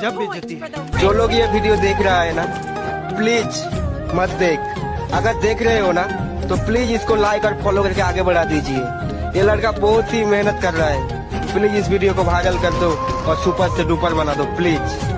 गजब बेइज्जती है। जो लोग ये वीडियो देख रहा है ना, प्लीज मत देख। अगर देख रहे हो ना तो प्लीज इसको लाइक और फॉलो करके आगे बढ़ा दीजिए। ये लड़का बहुत ही मेहनत कर रहा है। प्लीज इस वीडियो को वायरल कर दो और सुपर से डुपर बना दो प्लीज।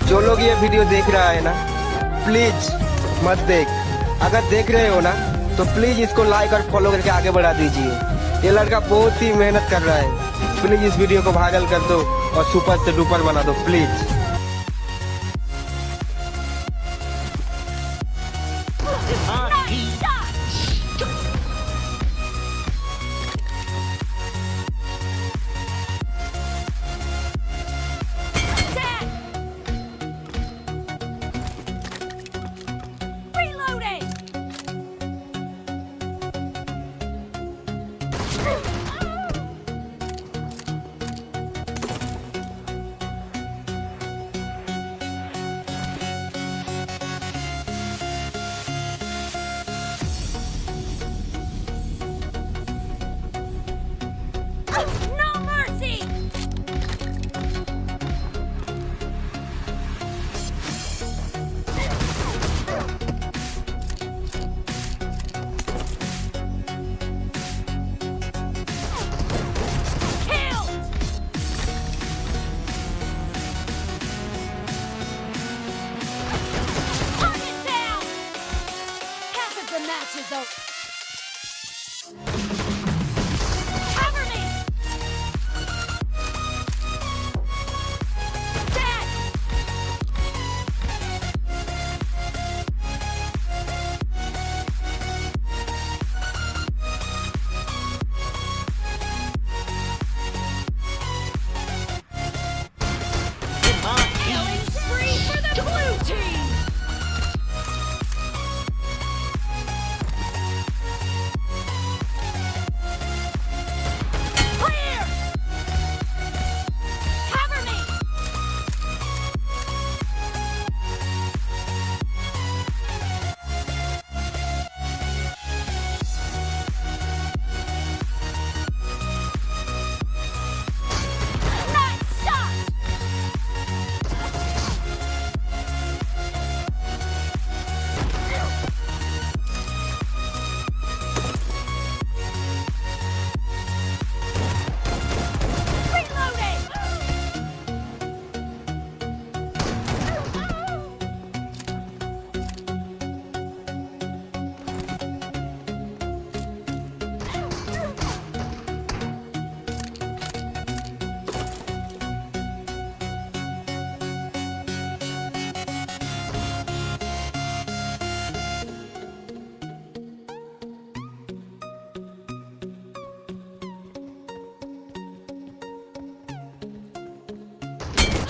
जो लोग ये वीडियो देख रहा है ना, प्लीज मत देख। अगर देख रहे हो ना तो प्लीज इसको लाइक और फॉलो करके आगे बढ़ा दीजिए। ये लड़का बहुत ही मेहनत कर रहा है। प्लीज इस वीडियो को वायरल कर दो और सुपर से डुपर बना दो please.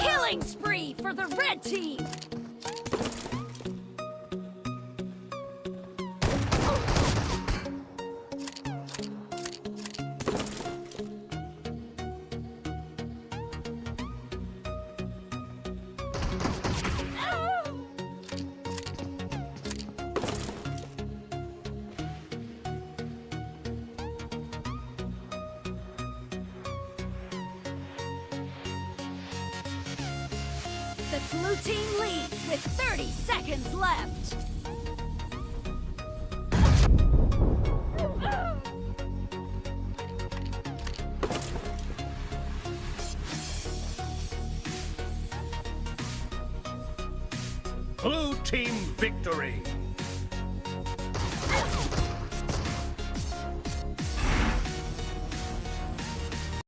Killing spree for the red team! The blue team leads with 30 seconds left. Blue team victory.